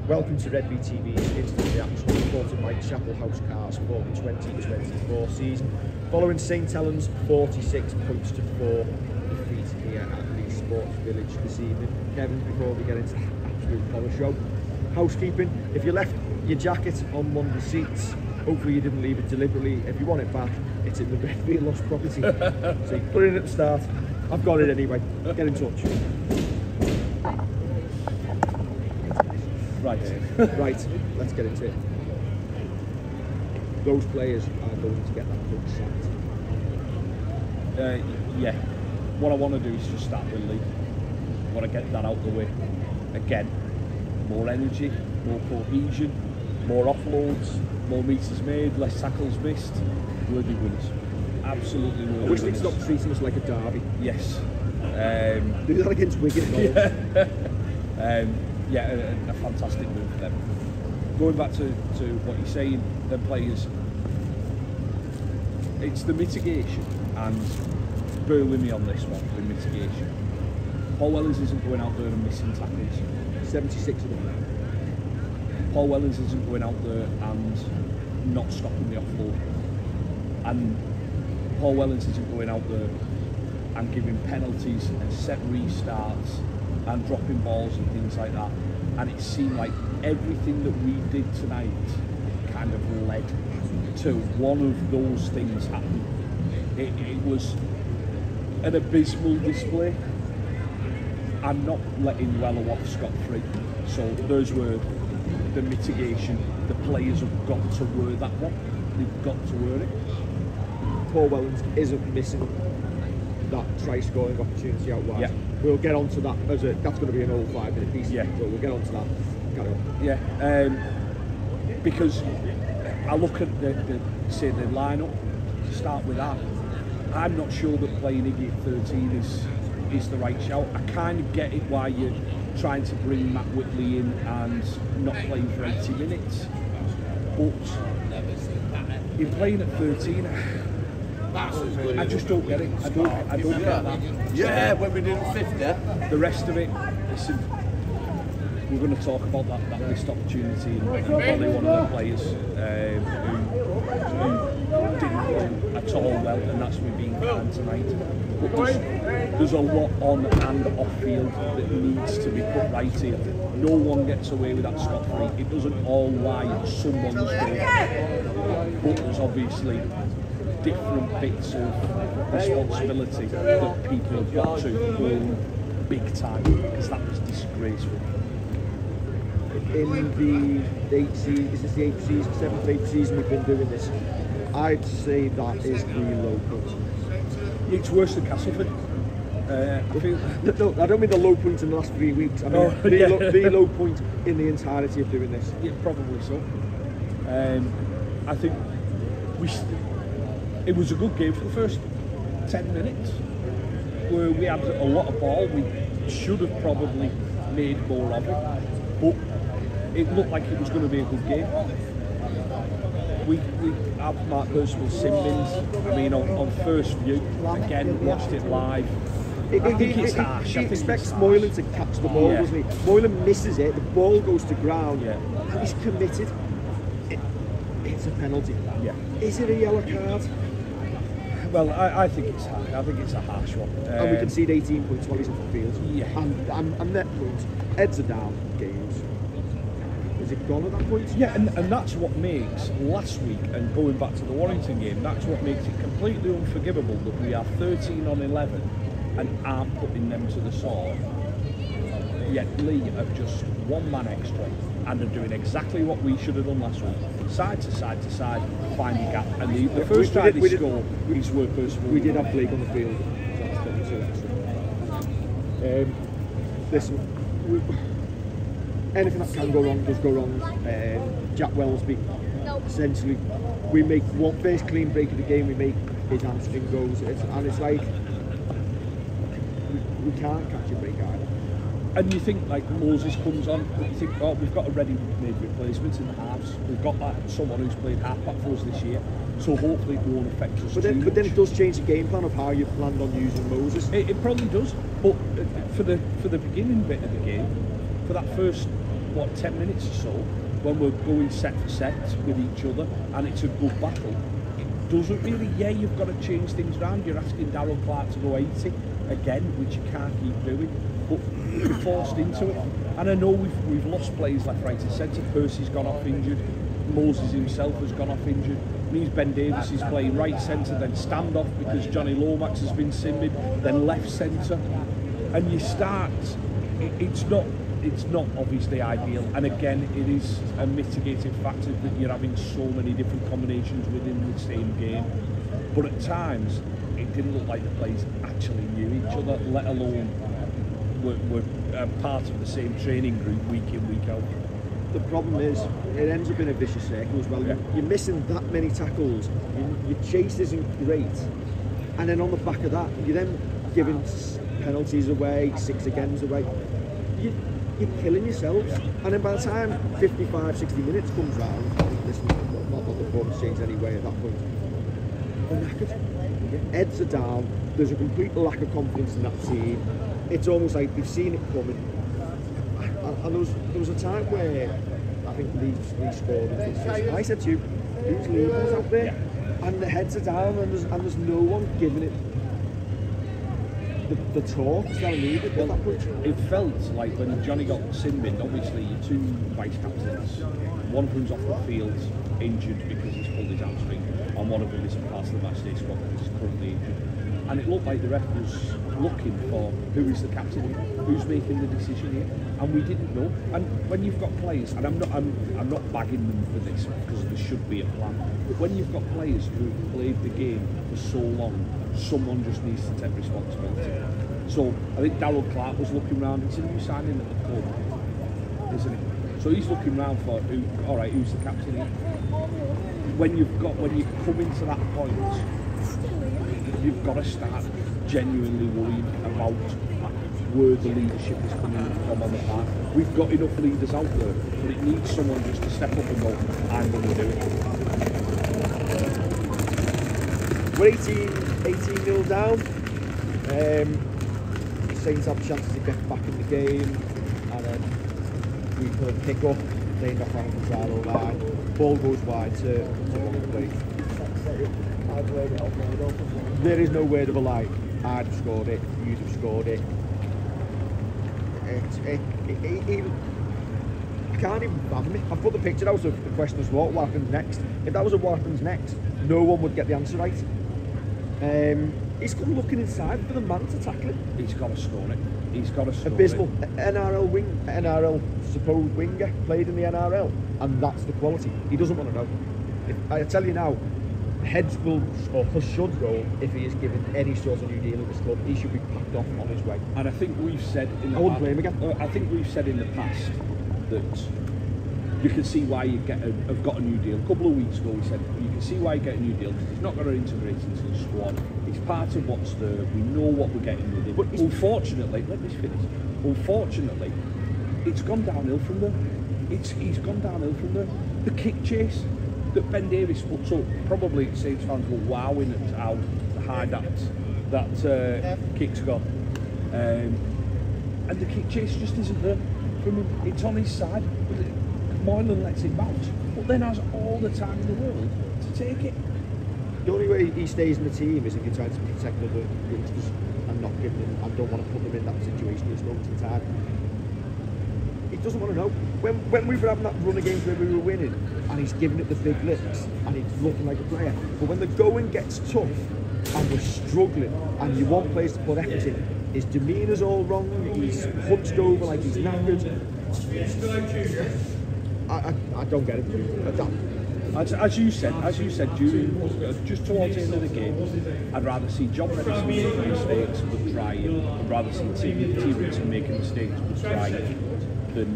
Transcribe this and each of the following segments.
Welcome to Redvee TV's Instant Reaction, supported by Chapel House Cars for the 2024 season. Following St Helens 46 points to 4 defeat here at Leigh Sports Village this evening. Kevin, before we get into the absolute horror show, housekeeping. If you left your jacket on one of the seats, hopefully you didn't leave it deliberately. If you want it back, it's in the Redvee lost property. So you put it in at the start. I've got it anyway. Get in touch. Right, let's get into it. Those players are going to get that coach sacked. Yeah, what I want to do is just start with Leigh. I want to get that out the way. Again, more energy, more cohesion, more offloads, more meters made, less tackles missed. Worthy winners. Absolutely worthy winners. I wish they'd stop treating us like a derby. Yes. Do that against Wigan. Yeah, a fantastic move for them. Going back to what you're saying, the players, it's the mitigation, and bear with me on this one, the mitigation. Paul Wellens isn't going out there and missing tackles. 76 of them. Paul Wellens isn't going out there and not stopping the offload. And Paul Wellens isn't going out there and giving penalties and set restarts and dropping balls and things like that. And it seemed like everything that we did tonight kind of led to one of those things happening. It was an abysmal display. I'm not letting Weller off scot-free. So those were the mitigation. The players have got to wear that one. They've got to wear it. Paul Wellens isn't missing that try-scoring opportunity out wide. Yeah. We'll get on to that as that's going to be an old 5-minute piece. Yeah. So we'll get on to that. Carry on. Yeah. Because I look at the lineup. To start with that, I'm not sure that playing Iggy at 13 is the right shout. I kind of get it why you're trying to bring Matt Whitley in and not playing for 80 minutes, but in playing at 13. I just don't get it. I don't get that. Yeah, when we did 50. The rest of it, listen, we're going to talk about that missed opportunity and probably one of the players who didn't play at all well, and that's me being kind tonight. But there's a lot on and off field that needs to be put right here. No one gets away with that scot-free. It doesn't all lie at someone's door. But there's obviously different bits of responsibility that people have got to own big time, because that was disgraceful. In the 8th season, is this the 8th season, 7th, 8th season we've been doing this, I'd say that is the low point. It's worse than Castleford. I feel. No, I don't mean the low point in the last 3 weeks. I mean the low point in the entirety of doing this. Yeah, probably so. I think it was a good game for the first 10 minutes, where we had a lot of ball. We should have probably made more of it, but it looked like it was going to be a good game. We have Mark Percival Simmons. I mean, on first view, again, watched it live. I think it's harsh. He expects Moylan to catch the ball, doesn't he? Moylan misses it, the ball goes to ground, and he's committed. It's a penalty. Yeah. Is it a yellow card? Well, I think it's harsh. I think it's a harsh one. And we concede 18 points while he's in the field. Yeah. And net points. Heads are down games. Is it gone at that point? Yeah, and that's what makes last week, and going back to the Warrington game, that's what makes it completely unforgivable that we are 13 on 11 and aren't putting them to the sword. Yet Leigh have just one man extra and are doing exactly what we should have done last week. Side to side to side, find the gap. And the first time they score is where Percival. We did have Blake on the field, so that's probably 2 extra. Listen, anything that can go wrong does go wrong. Jack Wellsby, essentially, we make one first clean break of the game, we make his hamstring goes, and it's like we can't catch a break either. And you think, like, Moses comes on, but you think, oh, we've got a ready-made replacement in the halves. We've got someone who's played half-back for us this year, so hopefully it won't affect us but then it does change the game plan of how you planned on using Moses. It probably does, but for the beginning bit of the game, for that first what, 10 minutes or so, when we're going set for set with each other, and it's a good battle, it doesn't really, yeah, you've got to change things around. You're asking Darryl Clark to go 80 again, which you can't keep doing, but you're forced into it. And I know we've lost players left, right and centre. Percy's gone off injured, Moses himself has gone off injured, means Ben Davies is playing right centre, then standoff because Johnny Lomax has been simming, then left centre, and you start, it's not obviously ideal, and again it is a mitigating factor that you're having so many different combinations within the same game, but at times it didn't look like the players actually knew each other, let alone were part of the same training group week in, week out. The problem is, it ends up in a vicious circle as well. Yeah. You're missing that many tackles, your chase isn't great, and then on the back of that, you're then giving penalties away, 6 agains away. You're killing yourselves, and then by the time 55, 60 minutes comes round, listen, not that the performance changed anyway at that point, they're knackered. Your heads are down, there's a complete lack of confidence in that team. It's almost like they've seen it coming. And there was a time where I think Leigh scored. I said to you, who's Leigh was out there? Yeah. And the heads are down, and there's no one giving it the talk that I needed at that point. It felt like when Johnny got sin-binned, obviously your 2 vice captains, one of them's off the field injured because he's pulled his hamstring, and one of them isn't part of the matchday squad because he's currently injured. And it looked like the ref was looking for who is the captain here, who's making the decision here, and we didn't know. And when you've got players, and I'm not bagging them for this because there should be a plan, but when you've got players who've played the game for so long, someone just needs to take responsibility. So I think Darryl Clark was looking around. It's a new signing at the club, isn't it? So he's looking around for who's the captain here? When you come into that point, you've got to start genuinely worrying about where the leadership is coming from on the park. We've got enough leaders out there, but it needs someone just to step up and go, I'm going to do it. We're 18-0 down. Saints have chances to get back in the game, and then we put a pick up, they knock around the trial line, ball goes wide to one play. There is no word of a lie. I'd have scored it, you'd have scored it. I can't even fathom it. I've put the picture out of the question is what happens next. If that was a what happens next, no one would get the answer right. He's come looking inside for the man to tackle it. He's got to score it. He's got to score Abysmal. it. NRL supposed winger, played in the NRL, and that's the quality. He doesn't want to know. I tell you now, heads will or should roll if he is given any sort of new deal at this club. He should be packed off on his way. And I think we've said in the I wouldn't blame him again. I think we've said in the past that you can see why you have got a new deal. A couple of weeks ago we said you can see why you get a new deal because he's not going to integrate into the squad. He's part of what's there. We know what we're getting with him. But unfortunately, let me finish. Unfortunately, it's gone downhill from there. He's gone downhill from there. The kick chase that Ben Davies puts up, probably Saints fans were wowing at how high that kick's gone. And the kick chase just isn't there from him. It's on his side. Moylan lets it bounce, but then has all the time in the world to take it. The only way he stays in the team is if you try to protect other youngsters and not give them, and don't want to put them in that situation at this moment in time. He doesn't want to know. When we were having that run of games where we were winning, and he's giving it the big licks, and he's looking like a player. But when the going gets tough, and we're struggling, and you want players to put effort in, his demeanour's all wrong, he's hunched over like he's knackered. I don't get it. As you said, just towards the end of the game, I'd rather see John Redvee making mistakes but trying. I'd rather see T. Richardson making mistakes but trying than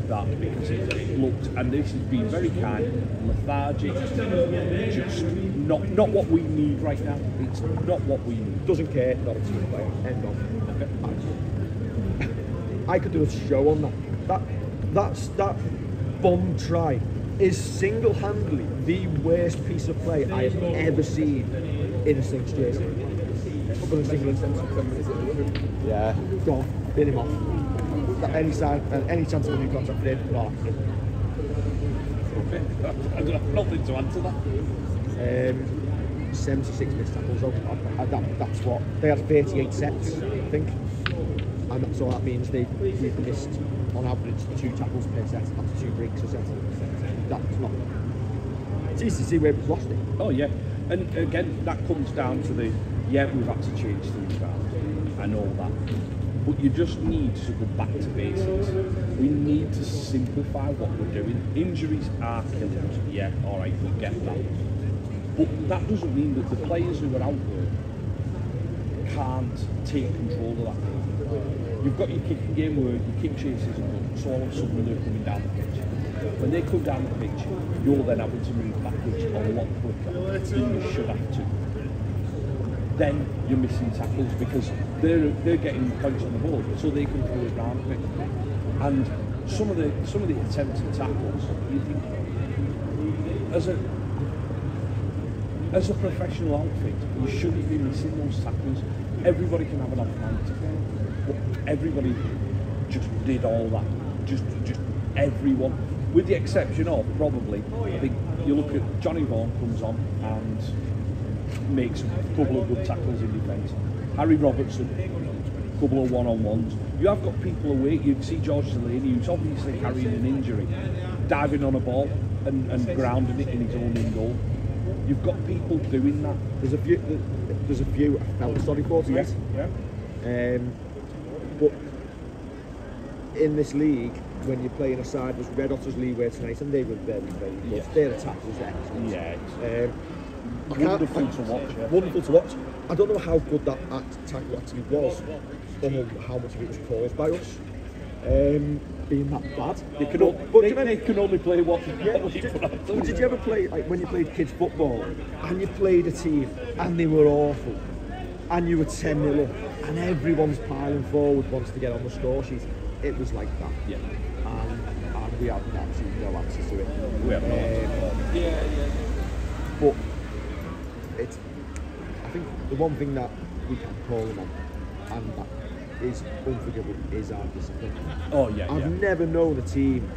that, because it looked, and this has been very kind, lethargic, just not what we need right now. It's not what we need. Doesn't care, not a team player. End of. I could do a show on that. That bomb try is single-handedly the worst piece of play I have ever seen in a Saints jersey. Up in a single instance. Yeah. Go on, bin him off. any chance of a new contract for him? No. Okay. I don't have nothing to add to that. 76 missed tackles though. That's what they had 38 sets, I think, and so that means we've missed on average 2 tackles per set. That's 2 breaks a set. That's not. It's easy to see where we've lost it. Oh yeah, and again that comes down to we've had to change things around. I know that, but you just need to go back to basics. We need to simplify what we're doing. Injuries are killers. Yeah, all right, we get that. But that doesn't mean that the players who are out there can't take control of that. You've got your kicking game where your kick chases are good, so all of a sudden they're coming down the pitch. When they come down the pitch, you're then having to move backwards a lot quicker than you should have to. Then you're missing tackles because they're getting points on the board, so they can throw it round a bit. And some of the attempted tackles, you think, as a professional outfit, you shouldn't be missing those tackles. Everybody can have an off night, but everybody just did all that. Just everyone, with the exception of probably, I think you look at Johnny Vaughan comes on and makes a couple of good tackles in defence. Harry Robertson, a couple of one-on-ones. You have got people away. You see George Delaney, who's obviously carrying an injury, diving on a ball and grounding it in his own in goal. You've got people doing that. There's a few I felt sorry for tonight. Yeah. But in this league, when you're playing a side, there's Red Otters Leigh were tonight, and they were very, very good. Yeah. Their attack was excellent. Yeah. Wonderful to watch. Yeah. Wonderful to watch. I don't know how good that tackle actually was, or how much of it was caused by us. Being that bad, they can only play what. Did you ever play when you played kids football and you played a team and they were awful and you were 10-0 up and everyone's piling forward wants to get on the score sheet? It was like that. Yeah. And we had absolutely no access to it. We have yeah. But I think the one thing that we can call them on, and that is unforgivable, is our discipline. Oh yeah. I've never known a team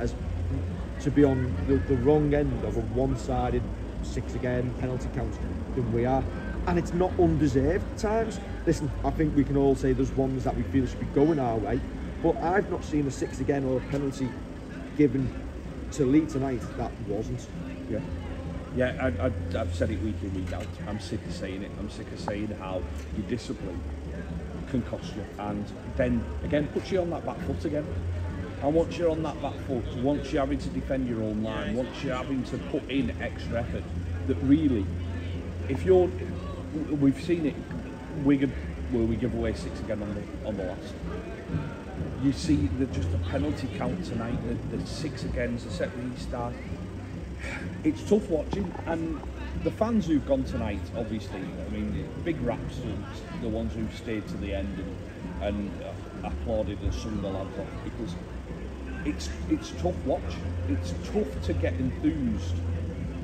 to be on the wrong end of a one-sided 6 again penalty count than we are, and it's not undeserved at times. Listen, I think we can all say there's ones that we feel should be going our way, but I've not seen a 6 again or a penalty given to Leigh tonight that wasn't. Yeah, I've said it week in, week out. I'm sick of saying it. I'm sick of saying how your discipline can cost you, and then again puts you on that back foot again. And once you're on that back foot, once you're having to defend your own line, once you're having to put in extra effort, that really, we've seen it, Wigan, where we give away 6 again on the last. You see just the penalty count tonight, the 6 agains, the set restart. It's tough watching, and the fans who've gone tonight, obviously, I mean, big raps to the ones who've stayed to the end and applauded and sung the lads off, because it's tough watch. It's tough to get enthused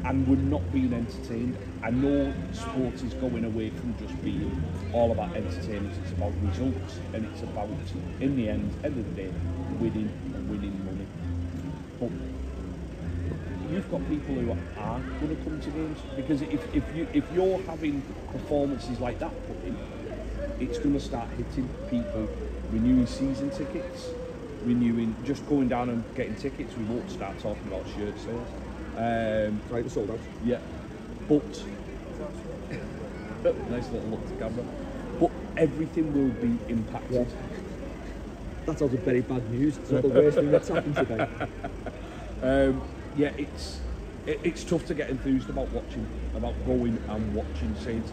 and we're not being entertained. I know sport is going away from just being all about entertainment. It's about results, and it's about, in the end of the day, winning and winning money. But you've got people who are going to come to games, because if you're having performances like that put in, it's going to start hitting people renewing season tickets, renewing, just going down and getting tickets. We won't start talking about shirt sales. Right, they're sold out. Yeah, but nice little look to camera. But everything will be impacted. Yeah. That sounds very bad news. It's not the worst thing that's happened today. Yeah, it's tough to get enthused about watching, about going and watching Saints.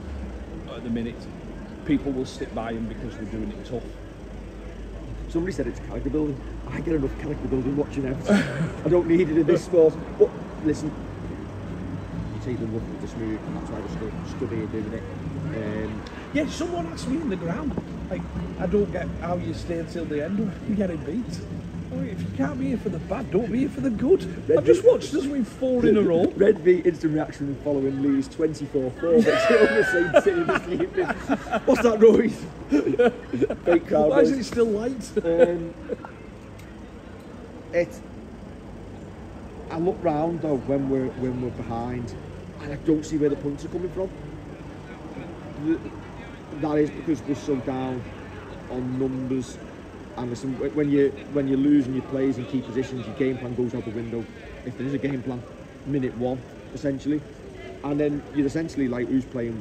At the minute, people will stick by them because they're doing it tough. Somebody said it's character building. I get enough character building watching Everton. I don't need it in this sport. But listen, you take the rough with the smooth, and that's why we're still here doing it. Yeah, someone asked me in the ground, like, I don't get how you stay until the end when you're getting beat. Oh, if you can't be here for the bad, don't be here for the good. I've just watched us win 4 in a row. Redvee Instant reaction following Leigh's 24-4 victory on the St City this evening. What's that noise? Fake crowd. Why is it still light? I look round though when we're behind, and I don't see where the points are coming from. That is because we're so down on numbers. And listen, when you're losing your plays in key positions, your game plan goes out the window. If there is a game plan, minute one essentially, and then you're essentially like who's playing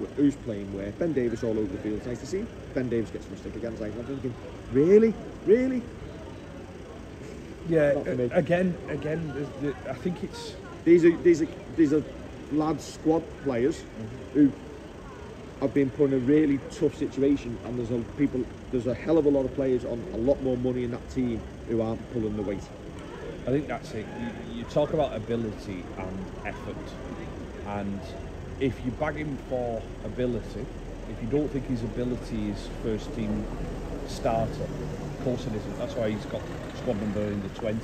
where. Ben Davies all over the field. It's nice to see Ben Davies gets some stick against. I'm thinking, really. Yeah, again. I think it's these are lads, squad players who have been put in a really tough situation, and there's a hell of a lot of players on a lot more money in that team who aren't pulling the weight. I think that's it. You talk about ability and effort, and if you bag him for ability, if you don't think his ability is first team starter, of course it isn't. That's why he's got squad number in the 20s.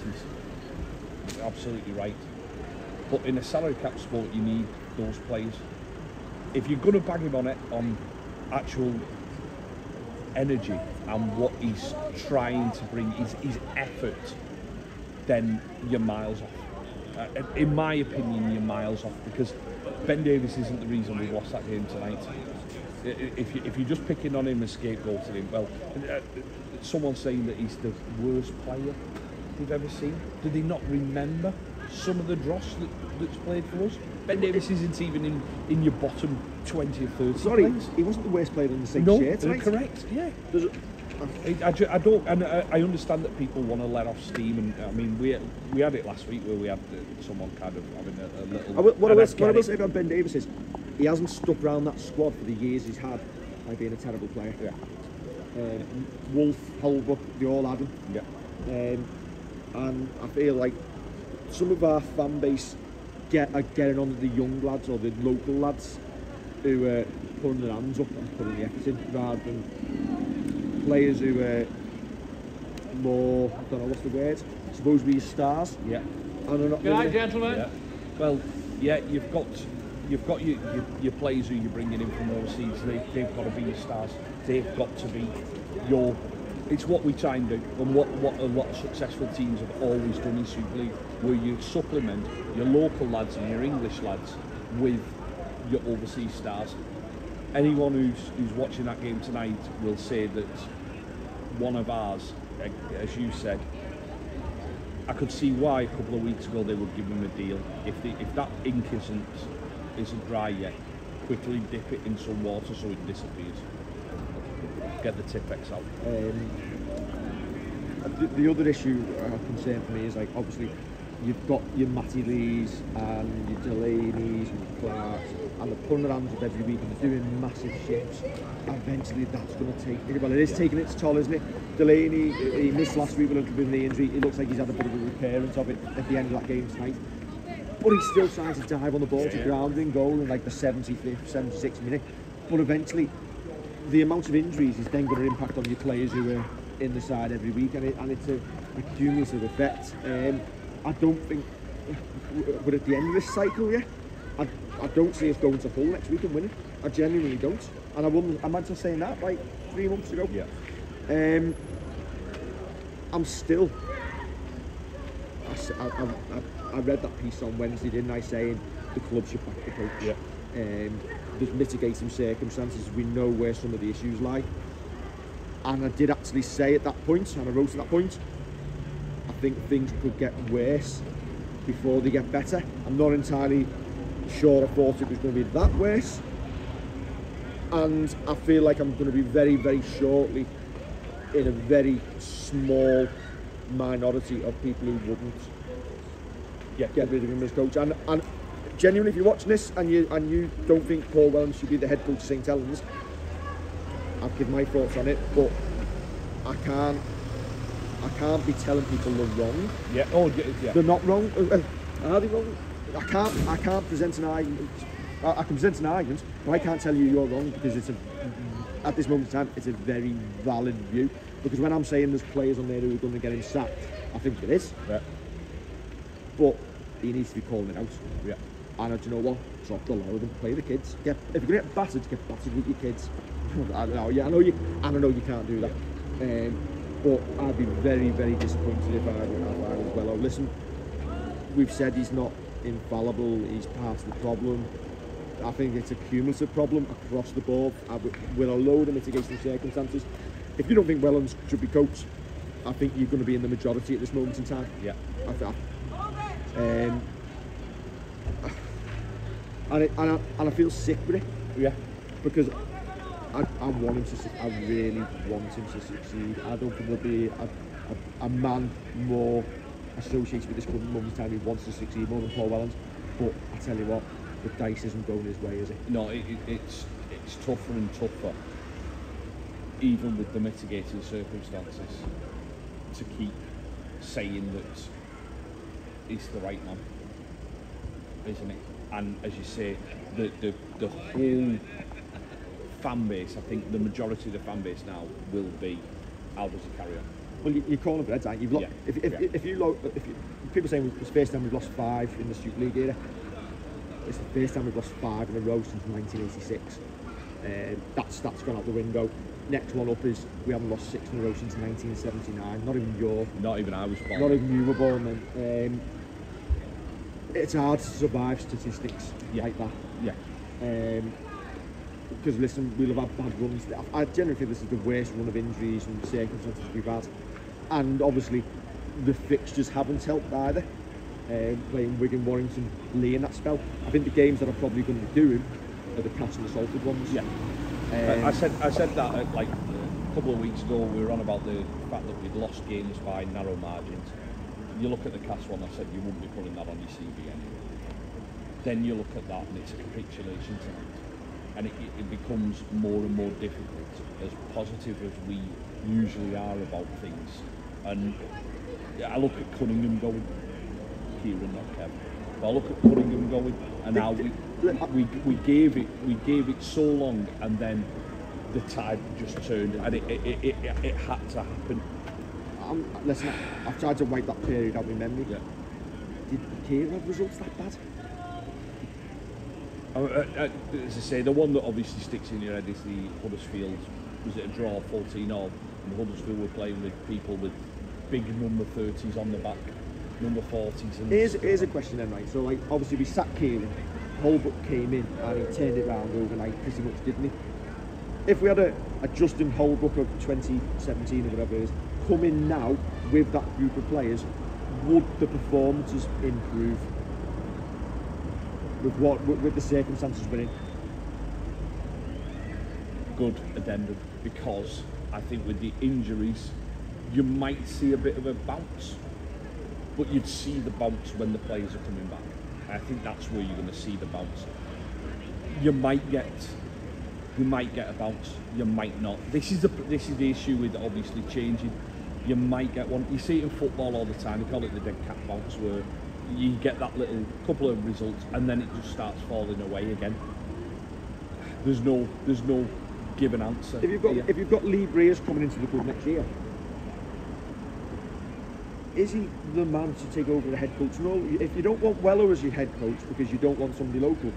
You're absolutely right. But in a salary cap sport, you need those players. If you're going to bag him on it, on actual energy and what he's trying to bring, his effort, then you're miles off. In my opinion, you're miles off, because Ben Davies isn't the reason we lost that game tonight. If you're just picking on him and scapegoating him, well, someone's saying that he's the worst player they've ever seen. Do they not remember some of the dross that's played for us? Ben Davies isn't even in your bottom 20 or 30 players. He wasn't the worst player in the same shirt tonight. Correct, yeah. I don't, and I understand that people want to let off steam, and I mean we had it last week where we had someone kind of having a little. What I will say about Ben Davies is he hasn't stuck around that squad for the years he's had by being a terrible player. Yeah. Wolf, Holbrook, they all had him. Yeah. And I feel like some of our fan base are getting on to the young lads or the local lads who are putting their hands up and putting the effort in, rather than players who are more, I don't know what's the word, supposed to be stars. Yeah. And they're not. Good night, gentlemen. Yeah. Well, yeah, you've got your players who you're bringing in from overseas. They've got to be your stars. They've got to be your. It's what we try and do, and what a lot of successful teams have always done in Super League, where you supplement your local lads and your English lads with your overseas stars. Anyone who's watching that game tonight will say that one of ours, as you said, I could see why a couple of weeks ago they would give him a deal. If that ink isn't dry yet, quickly dip it in some water so it disappears. Get the Tipex out. The other issue concern for me is, like, obviously you've got your Matty Lees and your Delaney's and your Clarks, and they're putting their hands up every week and they're doing massive shifts. Eventually that's going to take, well, it is taking its toll, isn't it? Delaney, he missed last week with a little bit of the injury. It looks like he's had a bit of a recurrence of it at the end of that game tonight. But he's still trying to dive on the ball to ground in goal in like the 75th, 76th minute. But eventually the amount of injuries is then going to impact on your players who are in the side every week, and it's a cumulative effect. I don't think we're at the end of this cycle yet. I don't see us going to Hull next week and winning. I genuinely don't. And I might have saying that like 3 months ago. Yeah. I'm still. I read that piece on Wednesday, didn't I, saying the club should back the coach. Yeah. There's mitigating circumstances. We know where some of the issues lie. And I did actually say at that point, and I wrote at that point, I think things could get worse before they get better. I'm not entirely sure I thought it was going to be that worse. And I feel like I'm going to be very, very shortly in a very small minority of people who wouldn't get rid of him as coach. And genuinely, if you're watching this and you don't think Paul Wellens should be the head coach of St Helens, I'll give my thoughts on it, but I can't be telling people they're wrong. Yeah. Oh, yeah. They're not wrong. Are they wrong? I can't present an argument. I can present an argument, but I can't tell you you're wrong, because at this moment in time, it's a very valid view. Because when I'm saying there's players on there who are going to get him sacked, I think it is. Yeah. But he needs to be calling it out. Yeah. And do you know what? Drop the load and play the kids. If you're going to get battered with your kids. I don't know. Yeah, I know you can't do that. But I'd be very, very disappointed if I was Wello. Listen, we've said he's not infallible, he's part of the problem. I think it's a cumulative problem across the board with a load of mitigating circumstances. If you don't think Wellens should be coached, I think you're going to be in the majority at this moment in time. Yeah. And I feel sick with it. Yeah. Because I want him to. I really want him to succeed. I don't think there'll be a man more associated with this club at the moment in time who wants to succeed more than Paul Wellens. But I tell you what, the dice isn't going his way, is it? No, it's tougher and tougher, even with the mitigating circumstances, to keep saying that he's the right man, isn't it? And as you say, the whole fan base, I think the majority of the fan base now will be, how does he carry on? Well, you're calling for heads, aren't you? Yeah. If people saying it's the first time we've lost 5 in the Super League era, it's the first time we've lost 5 in a row since 1986. That's gone out the window. Next one up is we haven't lost 6 in a row since 1979. Not even I was born. Not even you were born then. It's hard to survive statistics like that. Yeah. Because listen, we'll have had bad runs. I generally think this is the worst run of injuries and circumstances we've had, and obviously the fixtures haven't helped either. Playing Wigan, Warrington, Leigh in that spell. I think the games that are probably going to be doing are the catch and assaulted ones. Yeah. I said that like a couple of weeks ago. We were on about the fact that we'd lost games by narrow margins. You look at the Cass one, I said you wouldn't be putting that on your CV anyway. Then you look at that and it's a capitulation tonight. And it becomes more and more difficult, as positive as we usually are about things. And I look at Cunningham going, Kieran, not Kevin. But I look at Cunningham going, and now we gave it so long, and then the tide just turned, and it had to happen. Listen, I've tried to wipe that period out of my memory. Yeah. Did Kieran have results that bad? As I say, the one that obviously sticks in your head is the Huddersfield. Was it a draw 14-all? And Huddersfield were playing with people with big number 30s on the back, number 40s. And here's a question then, right? So, like, obviously we sat Kieran, Holbrook came in and he turned it round overnight, pretty much, didn't he? If we had a Justin Holbrook of 2017 or whatever it is, come in now with that group of players, would the performances improve? With the circumstances we're in? Good addendum, because I think with the injuries you might see a bit of a bounce, but you'd see the bounce when the players are coming back. I think that's where you're going to see the bounce. You might get a bounce, you might not. This is the issue with obviously changing. You might get one. You see it in football all the time. They call it the dead cat bounce, where you get that little couple of results and then it just starts falling away again. There's no given answer. If you've got Leigh Breers coming into the club next year, is he the man to take over the head coach role? If you don't want Weller as your head coach because you don't want somebody local,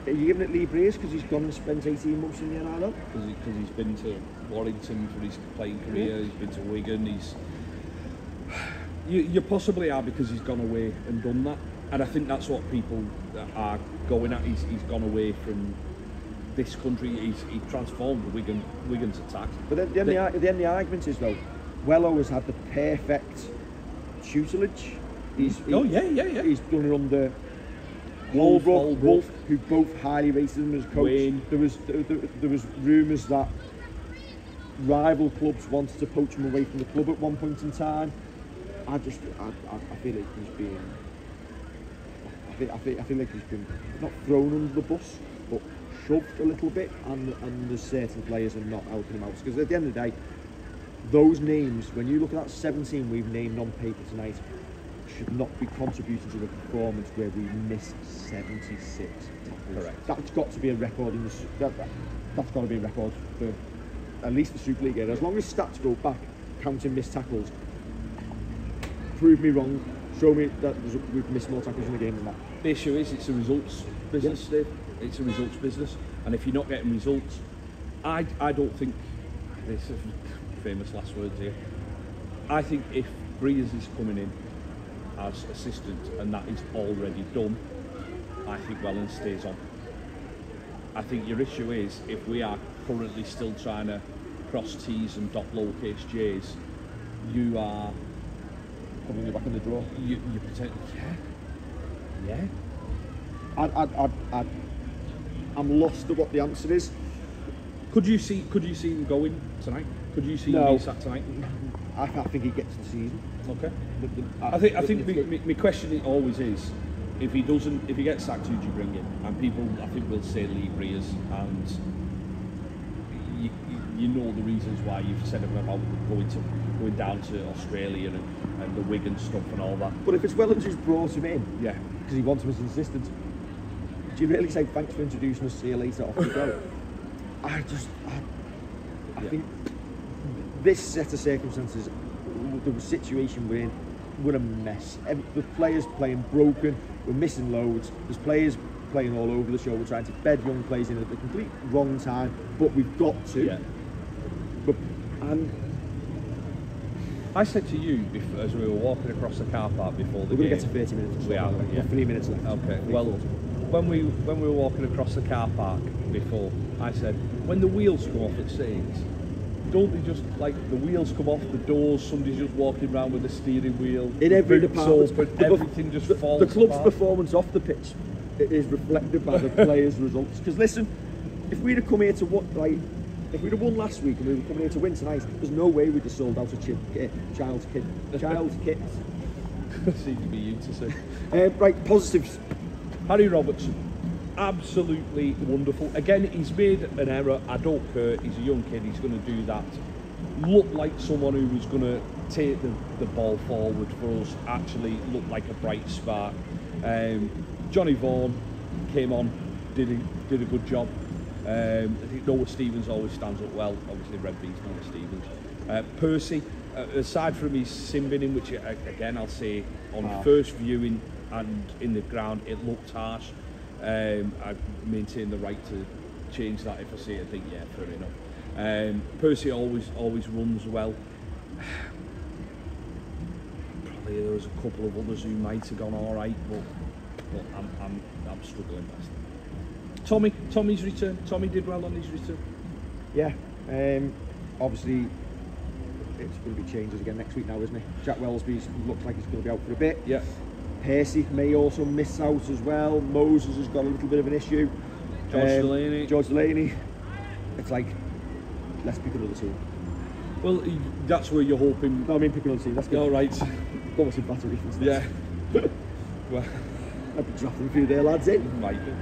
are you giving it Leigh Breers because he's gone and spent 18 months in the NRL? Because he's been to Warrington for his playing career, he's been to Wigan, You possibly are, because he's gone away and done that, and I think that's what people are going at. He's gone away from this country. He's transformed Wigan's attack. But then the argument is though, Wello has had the perfect tutelage. He's done it under Holbrook, Wolf, who both highly rated him as coach. Wayne. There was rumours that rival clubs wanted to poach him away from the club at one point in time. I feel like he's been. I feel like he's been not thrown under the bus, but shoved a little bit, and there's certain players are not helping him out. Because at the end of the day, those names, when you look at that 17 we've named on paper tonight, should not be contributing to a performance where we miss 76 tackles. Correct. That's got to be a record in the. That's got to be a record for at least the Super League. As long as stats go back, counting missed tackles. Prove me wrong, show me that we've missed more tackles in the game than that. The issue is it's a results business, Steve. It's a results business, and if you're not getting results, I don't think, this is famous last words here, I think if Breers is coming in as assistant, and that is already done, I think Welland stays on. I think your issue is if we are currently still trying to cross T's and dot lowercase J's, you are Putting you back in the draw. you pretend, yeah. I'm lost at what the answer is. Could you see him going tonight? Could you see him No. being sacked tonight? I think he gets the season. Okay. I think my question always is, if he gets sacked, who do you bring in? And people, I think, will say Leigh Breers, and you know the reasons why you've said about going down to Australia and the Wigan stuff and all that. But if it's Welland who's brought him in, Yeah. because he wants him as an assistant, do you really say thanks for introducing us, see you later, off you go? I think this set of circumstances, the situation we're in, we're a mess. The players playing broken, we're missing loads, there's players playing all over the show, we're trying to bed young players in at the complete wrong time, but we've got to. Yeah. And I said to you as we were walking across the car park before the we're going game. to get to 30 minutes. We are, yeah. 3 minutes left. Okay. Well, when we were walking across the car park before, I said, when the wheels come off at Saints, don't they just, like, the wheels come off, the doors, somebody's just walking around with the steering wheel, in every boots department, open, everything just falls The club's apart. performance off the pitch is reflected by the players' results. Because listen, if we'd have come here to what, like, if we'd have won last week and we were coming here to win tonight, there's no way we'd have sold out a child's kit. Seems to be you to say. Right, positives. Harry Robertson, absolutely wonderful. Again, he's made an error. I don't care. He's a young kid. He's going to do that. Looked like someone who was going to take the ball forward for us. Actually, looked like a bright spark. Johnny Vaughan came on, did a good job. I think Noah Stevens always stands up well. Obviously, Redvee's Noah Stevens. Percy, aside from his sin binning, which again I'll say on first viewing and in the ground it looked harsh. I maintain the right to change that if I see it. I think fair enough. Percy always runs well. Probably there was a couple of others who might have gone all right, but I'm struggling past them. Tommy's return. Tommy did well on his return. Yeah, obviously it's going to be changes again next week now, isn't it? Jack Wellesby looks like he's going to be out for a bit. Yeah. Percy may also miss out as well. Moses has got a little bit of an issue. George Delaney. It's like, let's pick another team. Well, that's where you're hoping. No, I mean pick another team. Let's go. All right. Go with some battery instead. Yeah. Well, I'd be drafting a few there lads in. might be.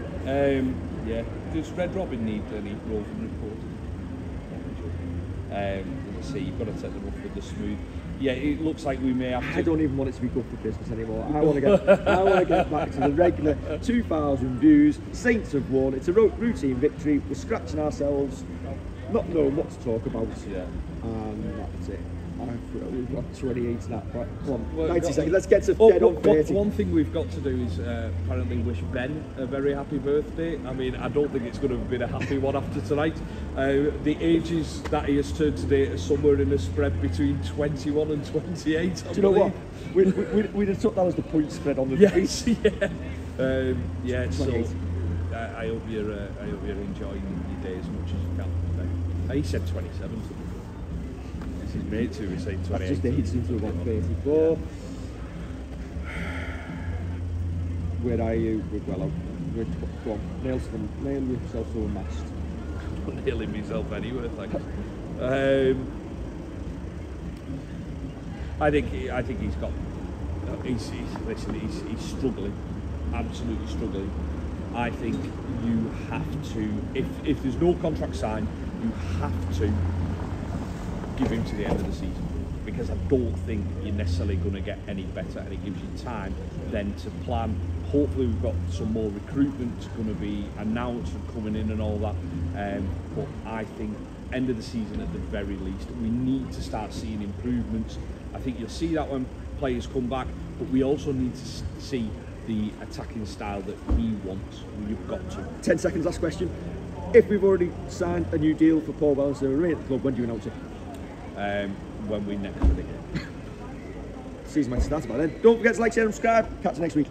Yeah. Does Red Robin need any roving report? Let's see. You've got to set them up with the smooth. Yeah, it looks like we may have to. I don't even want it to be good for business anymore. I want to get back to the regular 2,000 views. Saints have won. It's a routine victory. We're scratching ourselves, not knowing what to talk about. Yeah. And that's it. We've got 28 snap. Right, come on, Well, 90 seconds. Let's get to dead on 30. One thing we've got to do is apparently wish Ben a very happy birthday. I mean, I don't think it's going to have been a happy one after tonight. The ages that he has turned today are somewhere in a spread between 21 and 28. Do you know what? We'd have took that as the point spread on the Yes, yeah. Yeah, so 28. I hope you're enjoying your day as much as you can. He said 27. This is mate too. We say 28. That's just aged into about 34. Where are you? Well, go on. Nail yourself to a mast. I'm not nailing myself anywhere, thanks. I think he's got. He's struggling, absolutely struggling. I think you have to, if there's no contract signed, you have to give him to the end of the season, because I don't think you're necessarily going to get any better, and it gives you time then to plan. Hopefully we've got some more recruitment going to be announced and coming in and all that, but I think end of the season at the very least we need to start seeing improvements. I think you'll see that when players come back, but we also need to see the attacking style that he wants. You've got to. 10 seconds, last question. If we've already signed a new deal for Paul Wellens to remain at the club, when do you announce it? When we next win again. season might start by then. Don't forget to like, share and subscribe. Catch you next week.